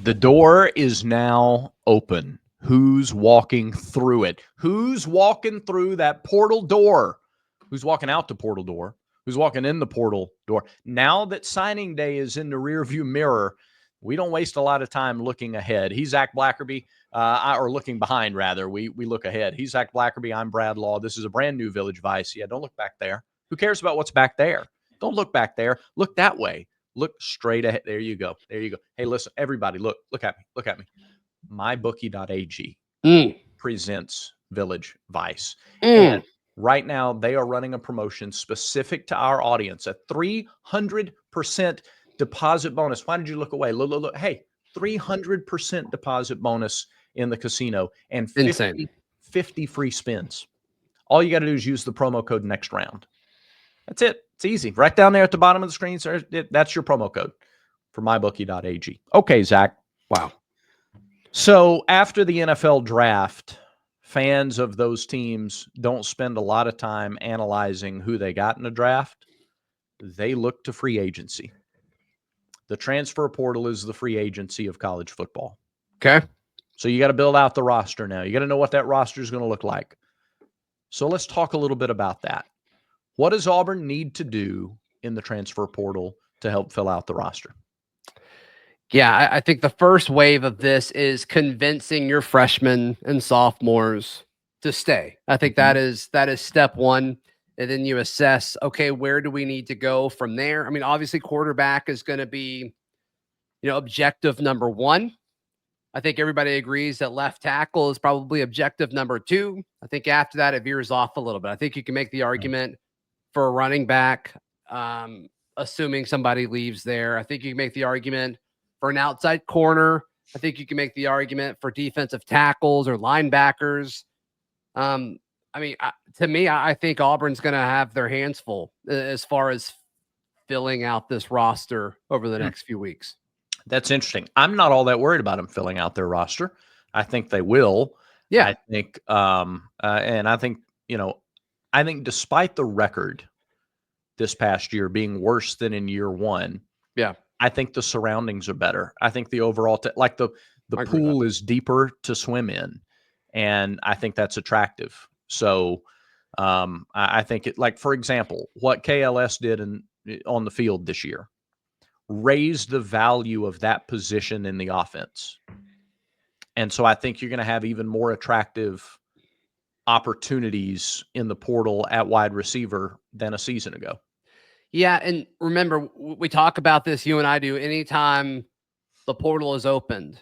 The door is now open. Who's walking through it? Who's walking through that portal door? Who's walking out the portal door? Who's walking in the portal door? Now that signing day is in the rearview mirror, we don't waste a lot of time looking ahead. He's Zach Blackerby, or looking behind, rather. We look ahead. He's Zach Blackerby. I'm Brad Law. This is a brand new Village Vice. Yeah, don't look back there. Who cares about what's back there? Don't look back there. Look that way. Look straight ahead. There you go. There you go. Hey, listen, everybody, look at me. Look at me. MyBookie.ag presents Village Vice. And right now, they are running a promotion specific to our audience, a 300% deposit bonus. Why did you look away? Look. Hey, 300% deposit bonus in the casino and 50 free spins. All you got to do is use the promo code next round. That's it. It's easy. Right down there at the bottom of the screen, sir. That's your promo code for mybookie.ag. Okay, Zach. Wow. So after the NFL draft, fans of those teams don't spend a lot of time analyzing who they got in the draft. They look to free agency. The transfer portal is the free agency of college football. Okay. So you got to build out the roster now. You got to know what that roster is going to look like. So let's talk a little bit about that. What does Auburn need to do in the transfer portal to help fill out the roster? Yeah, I think the first wave of this is convincing your freshmen and sophomores to stay. I think that is step one. And then you assess, okay, where do we need to go from there? I mean, obviously quarterback is going to be, objective number one. I think everybody agrees that left tackle is probably objective number two. I think after that, it veers off a little bit. I think you can make the argument for a running back, assuming somebody leaves there. I think you can make the argument for an outside corner. I think you can make the argument for defensive tackles or linebackers. To me, I think Auburn's going to have their hands full as far as filling out this roster over the next few weeks. That's interesting. I'm not all that worried about them filling out their roster. I think they will. Yeah. I think, and I think, I think despite the record this past year being worse than in year one, yeah, I think the surroundings are better. I think the overall, the pool is deeper to swim in, and I think that's attractive. So I think it, like, for example, what KLS did on the field this year raised the value of that position in the offense. And so I think you're going to have even more attractive opportunities in the portal at wide receiver than a season ago. Yeah, and remember, we talk about this, you and I do, anytime the portal is opened,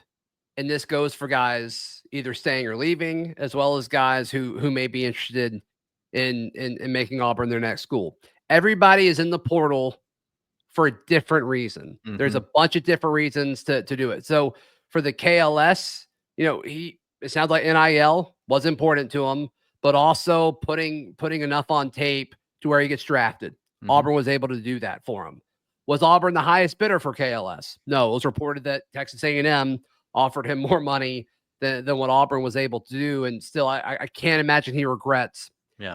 and this goes for guys either staying or leaving, as well as guys who may be interested in making Auburn their next school. Everybody is in the portal for a different reason. There's a bunch of different reasons to do it. So for the KLS, it sounds like NIL was important to him, but also putting enough on tape to where he gets drafted. Auburn was able to do that for him. Was Auburn the highest bidder for KLS? No, it was reported that Texas A&M offered him more money than what Auburn was able to do. And still, I can't imagine he regrets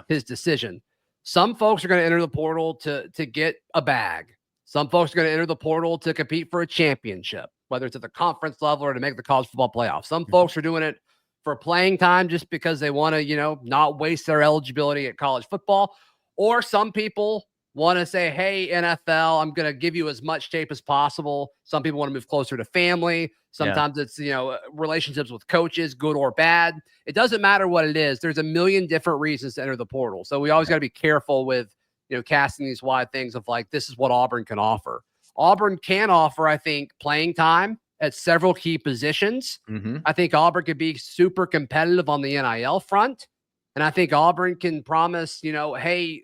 his decision. Some folks are going to enter the portal to get a bag. Some folks are going to enter the portal to compete for a championship, whether it's at the conference level or to make the college football playoff. Some folks are doing it for playing time just because they want to, not waste their eligibility at college football. Or some people want to say, hey, NFL, I'm going to give you as much tape as possible. Some people want to move closer to family. Sometimes it's, relationships with coaches, good or bad. It doesn't matter what it is. There's a million different reasons to enter the portal. So we always got to be careful with, casting these wide things of like, this is what Auburn can offer. Auburn can offer, I think, playing time at several key positions. I think Auburn could be super competitive on the NIL front. And I think Auburn can promise, hey,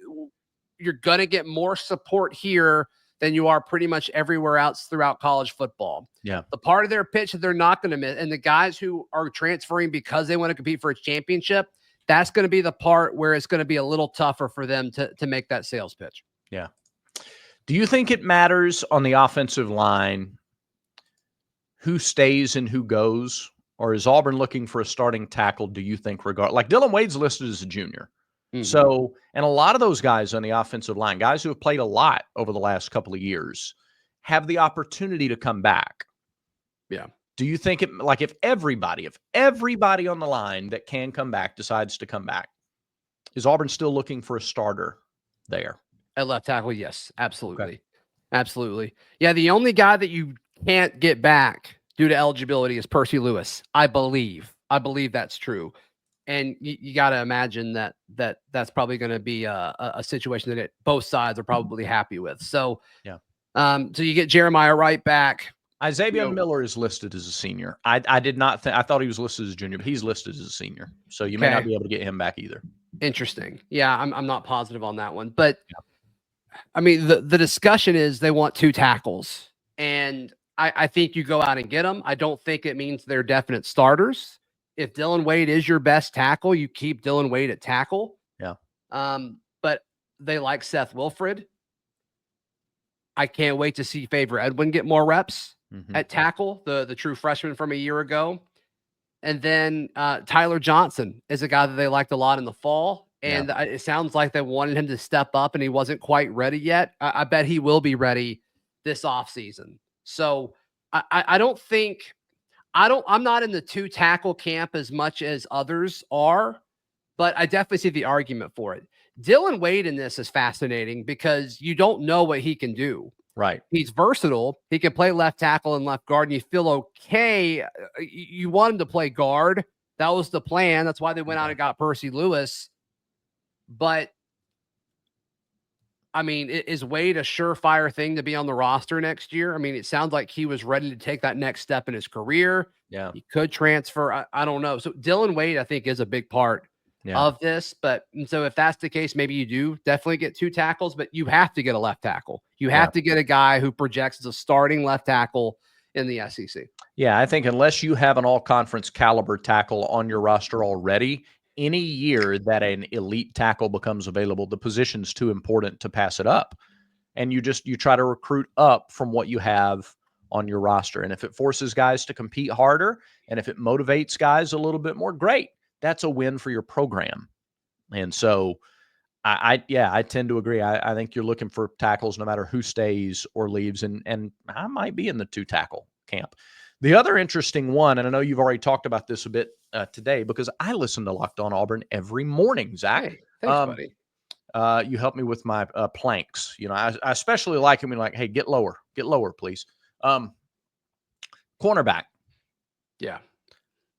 you're going to get more support here than you are pretty much everywhere else throughout college football. Yeah. The part of their pitch that they're not going to miss, and the guys who are transferring because they want to compete for a championship, that's going to be the part where it's going to be a little tougher for them to make that sales pitch. Yeah. Do you think it matters on the offensive line who stays and who goes? Or is Auburn looking for a starting tackle, do you think, like Dylan Wade's listed as a junior? So, and a lot of those guys on the offensive line, guys who have played a lot over the last couple of years, have the opportunity to come back. Yeah. Do you think if everybody on the line that can come back decides to come back, is Auburn still looking for a starter there? At left tackle, yes, Okay. absolutely. Absolutely. Yeah, the only guy that you can't get back due to eligibility is Percy Lewis, I believe. I believe that's true. And you got to imagine that's probably going to be a situation that both sides are probably happy with. So, Yeah. So you get Jeremiah Wright back. Isaiah Miller is listed as a senior. I did not think, I thought he was listed as a junior, but he's listed as a senior. So you may not be able to get him back either. Interesting. Yeah, I'm not positive on that one. But I mean, the discussion is they want 2 tackles. And I think you go out and get them. I don't think it means they're definite starters. If Dylan Wade is your best tackle, you keep Dylan Wade at tackle. Yeah. But they like Seth Wilfred. I can't wait to see Favor Edwin get more reps at tackle, the true freshman from a year ago. And then Tyler Johnson is a guy that they liked a lot in the fall. And it sounds like they wanted him to step up and he wasn't quite ready yet. I bet he will be ready this offseason. So I don't think I'm not in the 2 tackle camp as much as others are, but I definitely see the argument for it. Dylan Wade in this is fascinating because you don't know what he can do. Right. He's versatile. He can play left tackle and left guard, and you feel okay. You want him to play guard. That was the plan. That's why they went out and got Percy Lewis. But I mean, is Wade a surefire thing to be on the roster next year? I mean, it sounds like he was ready to take that next step in his career. Yeah. He could transfer. I don't know. So Dylan Wade, I think, is a big part of this. And so if that's the case, maybe you do definitely get 2 tackles, but you have to get a left tackle. You have to get a guy who projects as a starting left tackle in the SEC. Yeah, I think unless you have an all-conference caliber tackle on your roster already, any year that an elite tackle becomes available, the position's too important to pass it up. And you try to recruit up from what you have on your roster. And if it forces guys to compete harder and if it motivates guys a little bit more, great. That's a win for your program. And so I tend to agree. I think you're looking for tackles no matter who stays or leaves. And I might be in the 2 tackle camp. The other interesting one, and I know you've already talked about this a bit today because I listen to Locked On Auburn every morning, Zach. Hey, thanks, buddy. You help me with my planks. You know, I especially like him. Like, hey, get lower, please. Cornerback. Yeah.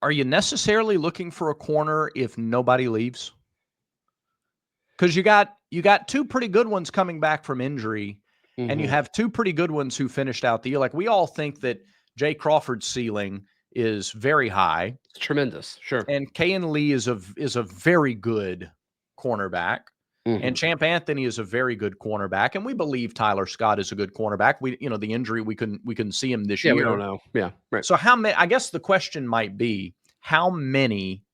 Are you necessarily looking for a corner if nobody leaves? Because you got 2 pretty good ones coming back from injury, and you have 2 pretty good ones who finished out the year. Like, we all think that Jay Crawford's ceiling is very high. It's tremendous. Sure. And Kayan Lee is a very good cornerback. And Champ Anthony is a very good cornerback. And we believe Tyler Scott is a good cornerback. The injury, we couldn't see him this year. We don't know. Yeah. Right. So how many, I guess the question might be, how many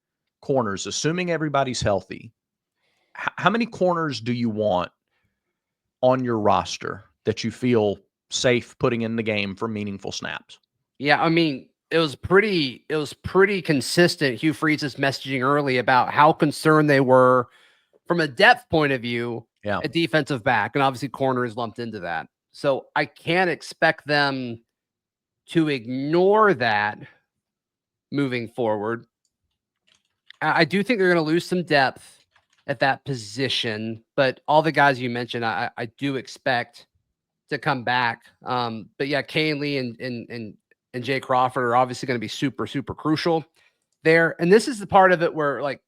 corners, assuming everybody's healthy, how many corners do you want on your roster that you feel safe putting in the game for meaningful snaps? Yeah, I mean, it was pretty consistent. Hugh Freeze's messaging early about how concerned they were from a depth point of view at defensive back, and obviously corner is lumped into that. So I can't expect them to ignore that moving forward. I do think they're going to lose some depth at that position, but all the guys you mentioned, I do expect to come back. But yeah, Kayan Lee and Jay Crawford are obviously going to be super, super crucial there. And this is the part of it where, like,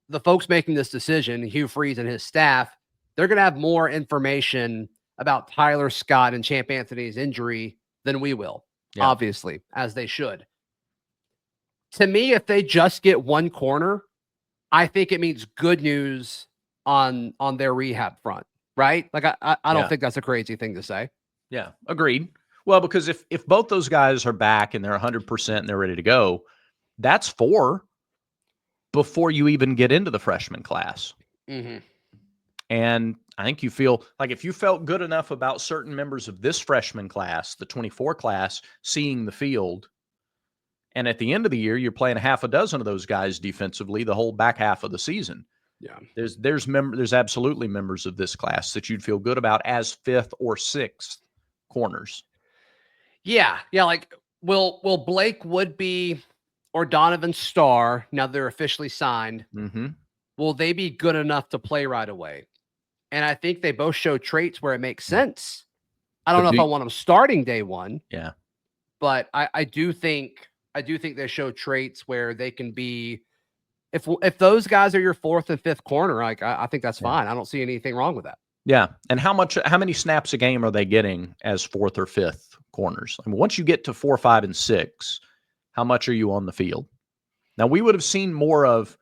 the folks making this decision, Hugh Freeze and his staff, they're going to have more information about Tyler Scott and Champ Anthony's injury than we will, obviously, as they should. To me, if they just get 1 corner, I think it means good news on their rehab front, right? Like, I don't think that's a crazy thing to say. Yeah, agreed. Well, because if both those guys are back and they're 100% and they're ready to go, that's 4 before you even get into the freshman class. And I think you feel like if you felt good enough about certain members of this freshman class, the 24 class, seeing the field, and at the end of the year, you're playing half a dozen of those guys defensively the whole back half of the season. Yeah. There's absolutely members of this class that you'd feel good about as 5th or 6th corners. Yeah. Like Will Blake Woodby or Donovan Starr, now they're officially signed, will they be good enough to play right away? And I think they both show traits where it makes sense. I don't know if I want them starting day one. Yeah. But I do think they show traits where they can be, if those guys are your fourth and fifth corner, like I think that's fine. I don't see anything wrong with that. Yeah. And how many snaps a game are they getting as fourth or fifth corners? I mean, once you get to 4, 5, and 6, how much are you on the field? Now, we would have seen more of,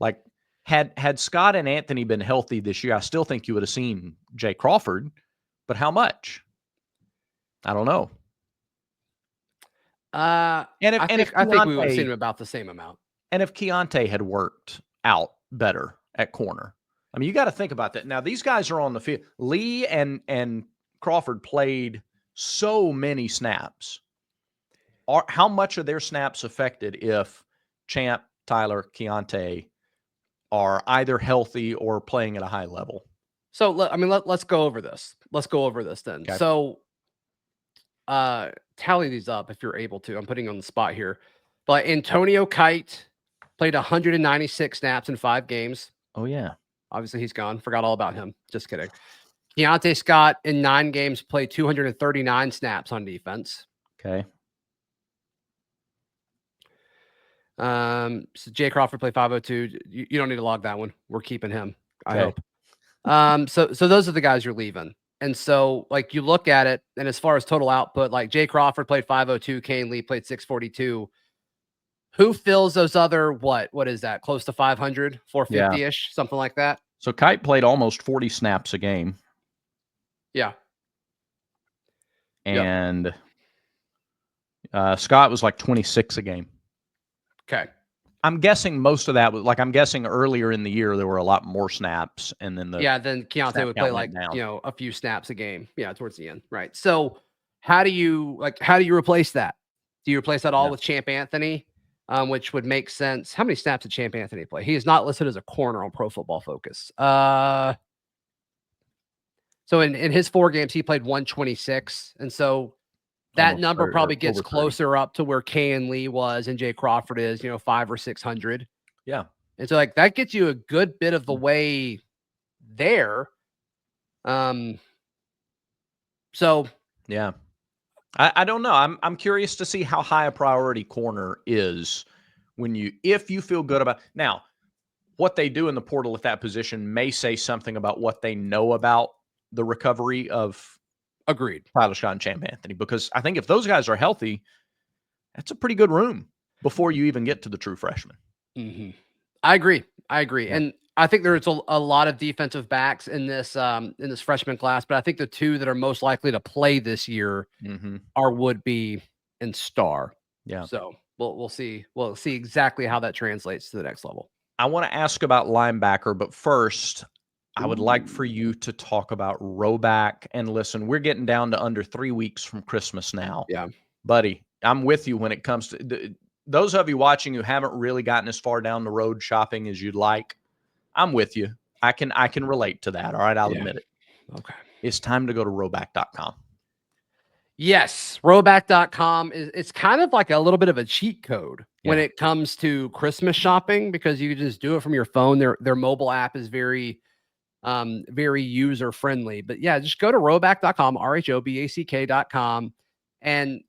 like, had Scott and Anthony been healthy this year, I still think you would have seen Jay Crawford, but how much? I don't know. I think we would have seen him about the same amount. And if Keontae had worked out better at corner, I mean, you got to think about that. Now, these guys are on the field. Lee and Crawford played so many snaps. How much of their snaps affected if Champ, Tyler, Keontae are either healthy or playing at a high level? So, let's go over this. Let's go over this then. Okay. So, tally these up if you're able to. I'm putting you on the spot here. But Antonio Kite played 196 snaps in 5 games. Oh, yeah. Obviously, he's gone. Forgot all about him. Just kidding. Keontae Scott in 9 games played 239 snaps on defense. Okay. So Jay Crawford played 502. You don't need to log that one. We're keeping him. I hope. So those are the guys you're leaving. And so, like, you look at it, and as far as total output, like Jay Crawford played 502, Kane Lee played 642. Who fills those other, what is that? Close to 500, 450-ish, something like that. So Kite played almost 40 snaps a game. Yeah. And Scott was like 26 a game. Okay. I'm guessing most of that was, like, I'm guessing earlier in the year there were a lot more snaps, and then then Keontae would play like a few snaps a game. Yeah, towards the end, right? So how do you replace that? Do you replace that all with Champ Anthony, which would make sense? How many snaps did Champ Anthony play? He is not listed as a corner on Pro Football Focus. So in his 4 games he played 126, and so that number probably gets closer up to where Kane Lee was and Jay Crawford is, 500 or 600. Yeah. And so, like, that gets you a good bit of the way there. So yeah, I don't know. I'm curious to see how high a priority corner is if you feel good about now. What they do in the portal at that position may say something about what they know about the recovery of. Agreed. Tyler Scott and Champ Anthony, because I think if those guys are healthy, that's a pretty good room before you even get to the true freshmen. Mm-hmm. I agree. Yeah. And I think there's a lot of defensive backs in this freshman class, but I think the 2 that are most likely to play this year are Woodby and Starr. Yeah. So we'll see. We'll see exactly how that translates to the next level. I want to ask about linebacker, but first, I would like for you to talk about Roback. And listen, we're getting down to under 3 weeks from Christmas now. Yeah. Buddy, I'm with you when it comes to those of you watching who haven't really gotten as far down the road shopping as you'd like. I'm with you. I can relate to that. All right, I'll admit it. Okay. It's time to go to roback.com. Yes, roback.com it's kind of like a little bit of a cheat code when it comes to Christmas shopping, because you can just do it from your phone. Their mobile app is very user friendly. But yeah, just go to roback.com, RHOBACK.com, and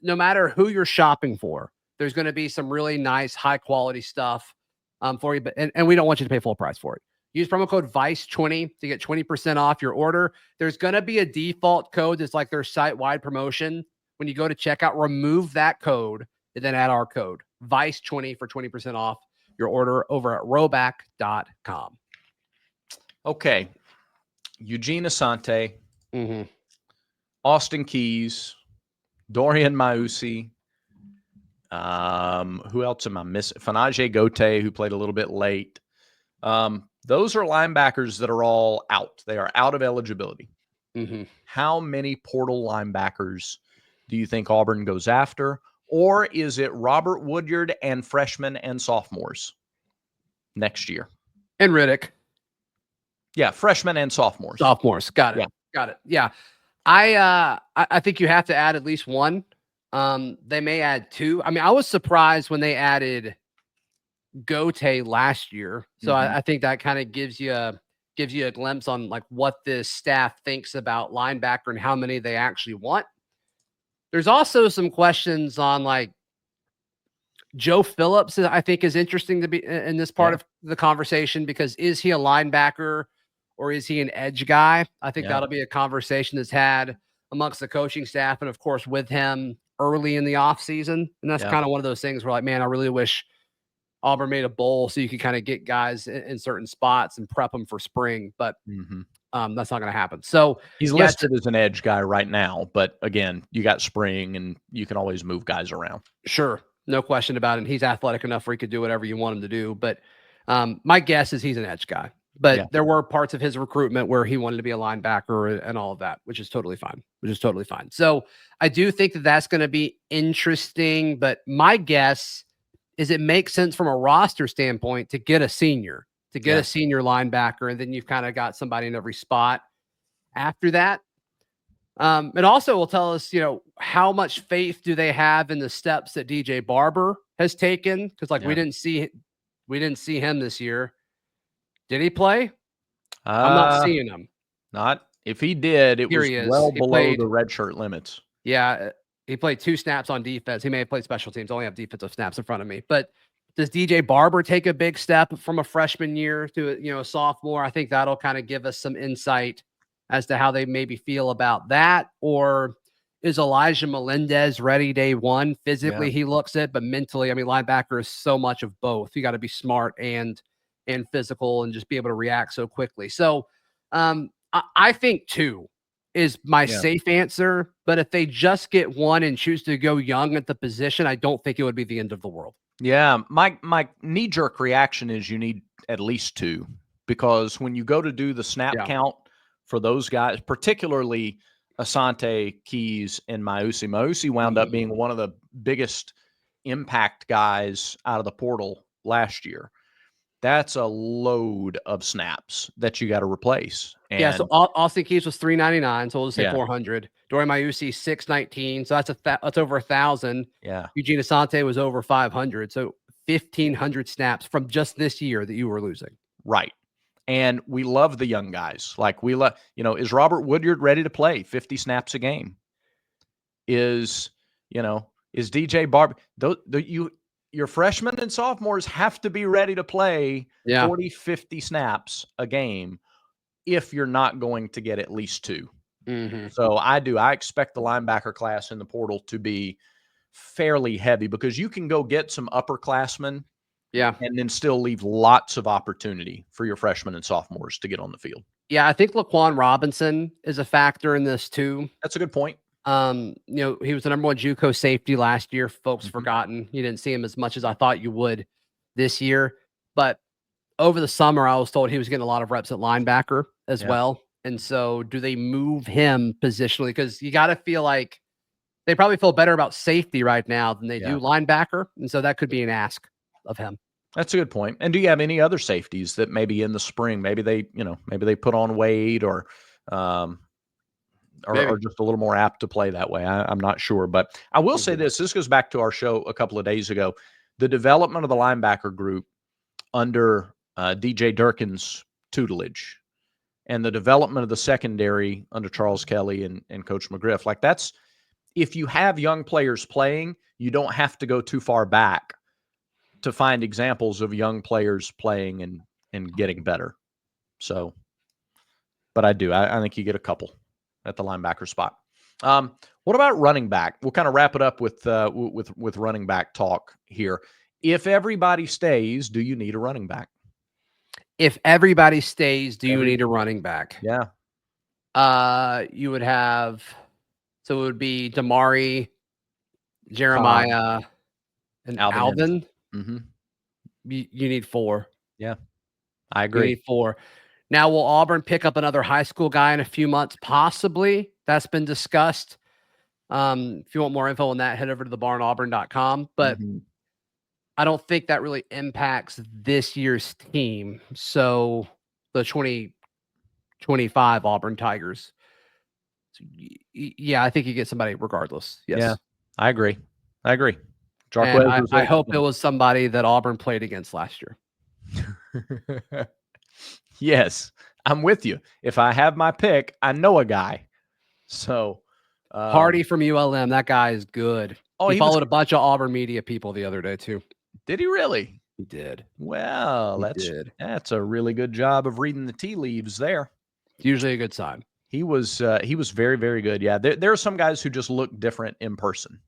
no matter who you're shopping for, there's going to be some really nice, high quality stuff for you. But and we don't want you to pay full price for it. Use promo code VICE20 to get 20% off your order. There's going to be a default code that's like their site-wide promotion. When you go to checkout, remove that code and then add our code VICE20 for 20% off your order over at roback.com. Okay. Eugene Asante, Austin Keys, Dorian Mausi. Who else am I missing? Fanaje Gote, who played a little bit late. Those are linebackers that are all out. They are out of eligibility. How many portal linebackers do you think Auburn goes after? Or is it Robert Woodyard and freshmen and sophomores next year? And Riddick. Yeah, freshmen and sophomores. Got it. Yeah. I think you have to add at least one. They may add 2. I mean, I was surprised when they added Gote last year. So I think that kind of gives you a glimpse on like what this staff thinks about linebacker and how many they actually want. There's also some questions on like Joe Phillips, I think is interesting to be in this part of the conversation, because is he a linebacker or is he an edge guy? I think that'll be a conversation that's had amongst the coaching staff and of course with him early in the offseason. And that's kind of one of those things where like, man, I really wish Auburn made a bowl so you could kind of get guys in certain spots and prep them for spring, but that's not going to happen. So he's listed as an edge guy right now, but again, you got spring and you can always move guys around. Sure. No question about it. He's athletic enough where he could do whatever you want him to do. But my guess is he's an edge guy. But there were parts of his recruitment where he wanted to be a linebacker and all of that, which is totally fine. So I do think that that's going to be interesting. But my guess is it makes sense from a roster standpoint to get a senior, linebacker, and then you've kind of got somebody in every spot after that. It also will tell us, how much faith do they have in the steps that DJ Barber has taken? Because we didn't see him this year. Did he play? I'm not seeing him. Not if he did, it was well below the redshirt limits. Yeah, he played 2 snaps on defense. He may have played special teams. I only have defensive snaps in front of me. But does DJ Barber take a big step from a freshman year to a sophomore? I think that'll kind of give us some insight as to how they maybe feel about that. Or is Elijah Melendez ready day one? Physically, he looks it, but mentally, I mean, linebacker is so much of both. You got to be smart and physical and just be able to react so quickly. So I think 2 is my safe answer. But if they just get 1 and choose to go young at the position, I don't think it would be the end of the world. Yeah, my knee-jerk reaction is you need at least 2, because when you go to do the snap count for those guys, particularly Asante, Keys, and Mausi wound up being one of the biggest impact guys out of the portal last year. That's a load of snaps that you got to replace. And so Austin Keys was $399, so we'll just say 400. Dori Mausi $619, so that's over 1,000. Yeah. Eugene Asante was over 500, so 1,500 snaps from just this year that you were losing. Right. And we love the young guys. Like we love, is Robert Woodyard ready to play 50 snaps a game? Is DJ Barber? Your freshmen and sophomores have to be ready to play 40, 50 snaps a game if you're not going to get at least 2. So I expect the linebacker class in the portal to be fairly heavy, because you can go get some upperclassmen and then still leave lots of opportunity for your freshmen and sophomores to get on the field. Yeah, I think Laquan Robinson is a factor in this too. That's a good point. He was the number 1 JUCO safety last year. Folks forgotten. You didn't see him as much as I thought you would this year. But over the summer, I was told he was getting a lot of reps at linebacker as well. And so do they move him positionally? Because you got to feel like they probably feel better about safety right now than they do linebacker. And so that could be an ask of him. That's a good point. And do you have any other safeties that maybe in the spring, maybe they put on weight or just a little more apt to play that way? I'm not sure. But I will say this goes back to our show a couple of days ago. The development of the linebacker group under DJ Durkin's tutelage and the development of the secondary under Charles Kelly and Coach McGriff, like that's, if you have young players playing, you don't have to go too far back to find examples of young players playing and getting better. So, but I think you get a couple at the linebacker spot. What about running back? We'll kind of wrap it up with running back talk here. If everybody stays, do you need a running back? If everybody stays, do you need a running back? Yeah. You would have, so it would be Damari, Jeremiah, and Alvin. You need 4. Yeah, I agree. You need 4. Now, will Auburn pick up another high school guy in a few months? Possibly. That's been discussed. If you want more info on that, head over to thebarnauburn.com. But I don't think that really impacts this year's team. So the 2025 Auburn Tigers. So, yeah, I think you get somebody regardless. Yes. Yeah. I agree. And I hope it was somebody that Auburn played against last year. Yes, I'm with you. If I have my pick, I know a guy. So Hardy from ULM, that guy is good. Oh, he followed a bunch of Auburn media people the other day too. Did he really? He did. Well, that's a really good job of reading the tea leaves there. Usually a good sign. He was very, very good. Yeah, there are some guys who just look different in person,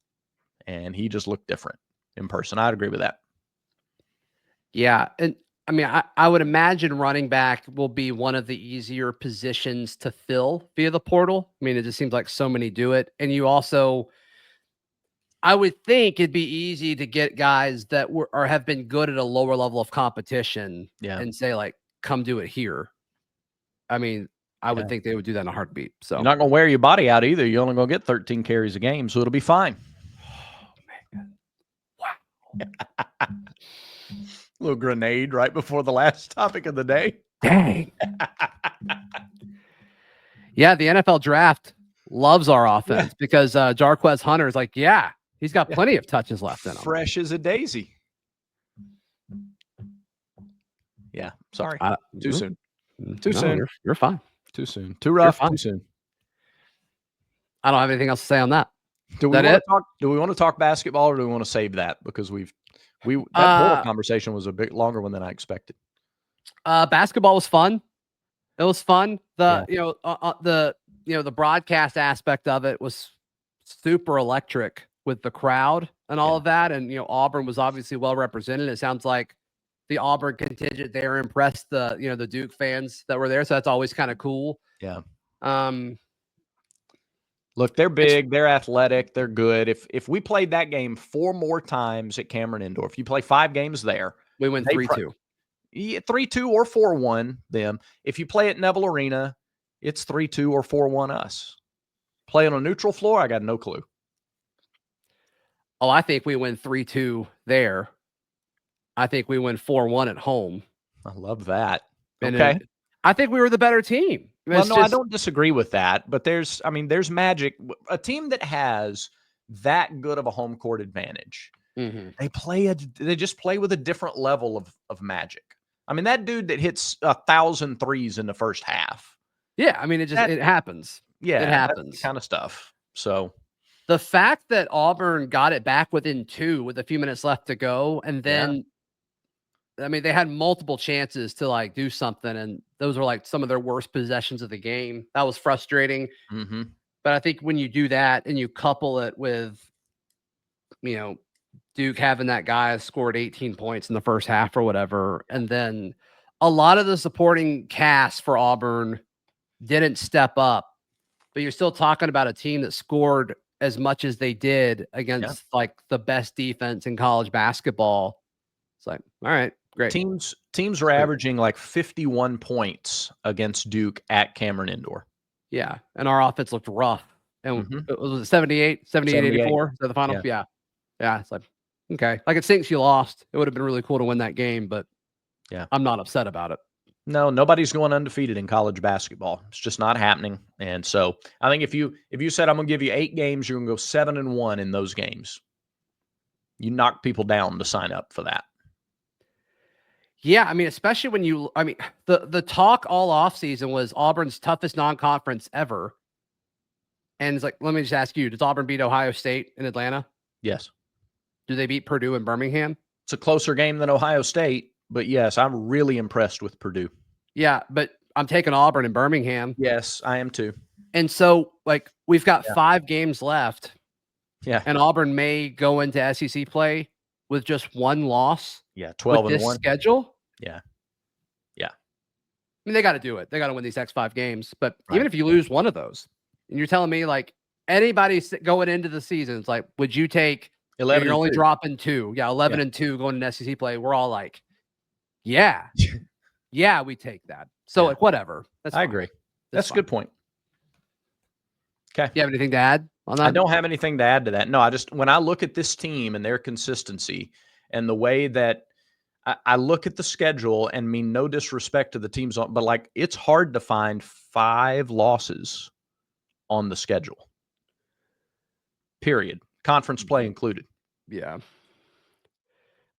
and he just looked different in person. I'd agree with that. Yeah, and I mean, I would imagine running back will be one of the easier positions to fill via the portal. I mean, it just seems like so many do it, and you also, I would think it'd be easy to get guys that were or have been good at a lower level of competition, and say like, "Come do it here." I mean, I would think they would do that in a heartbeat. So you're not going to wear your body out either. You're only going to get 13 carries a game, so it'll be fine. Oh man, wow! Little grenade right before the last topic of the day. Dang. Yeah, the NFL draft loves our offense because Jarquez Hunter is like, yeah, he's got plenty of touches left in him. Fresh as a daisy. Yeah, sorry. Too soon. Too soon. You're fine. Too soon. Too rough. Too soon. I don't have anything else to say on that. Do we want to talk basketball, or do we want to save that because that portal conversation was a bit longer one than I expected. Basketball was fun. It was fun. The broadcast aspect of it was super electric with the crowd and all of that. And Auburn was obviously well represented. It sounds like the Auburn contingent there impressed the Duke fans that were there. So that's always kind of cool. Yeah. Look, they're big, they're athletic, they're good. If we played that game 4 more times at Cameron Indoor, if you play 5 games there, we win 3-2. 3-2 or 4-1 them. If you play at Neville Arena, it's 3-2 or 4-1 us. Play on a neutral floor, I got no clue. Oh, I think we win 3-2 there. I think we win 4-1 at home. I love that. Okay. I think we were the better team. I don't disagree with that, but there's magic. A team that has that good of a home court advantage, they just play with a different level of magic. I mean, that dude that hits 1,000 threes in the first half. Yeah, I mean, it happens. Yeah, it happens. Kind of stuff. So the fact that Auburn got it back within 2 with a few minutes left to go, and then I mean, they had multiple chances to like do something, and those were like some of their worst possessions of the game. That was frustrating. But I think when you do that and you couple it with, Duke having that guy scored 18 points in the first half or whatever, and then a lot of the supporting cast for Auburn didn't step up, but you're still talking about a team that scored as much as they did against like the best defense in college basketball. It's like, all right. Great. Teams are averaging like 51 points against Duke at Cameron Indoor. Yeah, and our offense looked rough. And it was 78, 84. Is that the final? Yeah. It's like, okay. Like, it stinks you lost. It would have been really cool to win that game, but I'm not upset about it. No, nobody's going undefeated in college basketball. It's just not happening. And so I think if you said I'm going to give you 8 games, you're going to go 7-1 in those games. You knock people down to sign up for that. Yeah, I mean, especially when the talk all offseason was Auburn's toughest non-conference ever. And it's like, let me just ask you, does Auburn beat Ohio State in Atlanta? Yes. Do they beat Purdue in Birmingham? It's a closer game than Ohio State, but yes, I'm really impressed with Purdue. Yeah, but I'm taking Auburn in Birmingham. Yes, I am too. And so, like, we've got 5 games left. Yeah. And Auburn may go into SEC play with just 1 loss. Yeah, 12-1 schedule. Yeah. I mean, they got to do it. They got to win these next 5 games. But even if you lose one of those, and you're telling me like anybody going into the season, it's like, would you take 11? You're only dropping 2. Yeah, 11-2 going into SEC play. We're all like, yeah, we take that. So like, whatever. I agree. That's a good point. Okay. Do you have anything to add on that? I don't have anything to add to that. No, when I look at this team and their consistency and the way that I look at the schedule and mean no disrespect to the teams, but like it's hard to find 5 losses on the schedule. Period. conference play included. Yeah.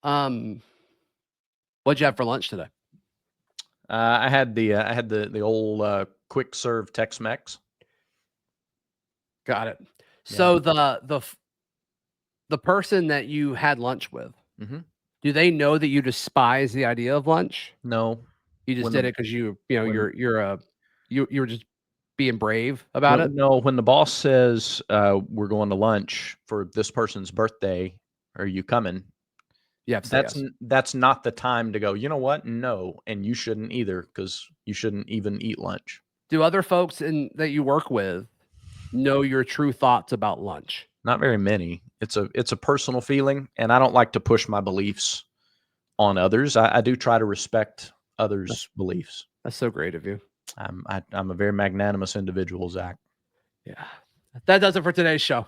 What'd you have for lunch today? I had the old quick serve Tex-Mex. Got it. So the person that you had lunch with, do they know that you despise the idea of lunch? No, You just did it because you were just being brave about it. No, when the boss says we're going to lunch for this person's birthday, are you coming? You have to say yes. That's not the time to go, you know what? No, and you shouldn't either, because you shouldn't even eat lunch. Do other folks that you work with know your true thoughts about lunch? Not very many. It's a personal feeling, and I don't like to push my beliefs on others. I do try to respect others' beliefs. That's so great of you. I'm a very magnanimous individual, Zach. Yeah. That does it for today's show.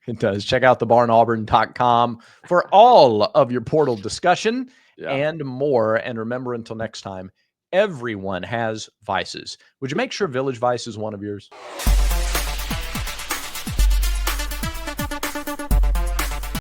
It does. Check out thebarnauburn.com for all of your portal discussion and more. And remember, until next time, everyone has vices. Would you make sure Village Vice is one of yours?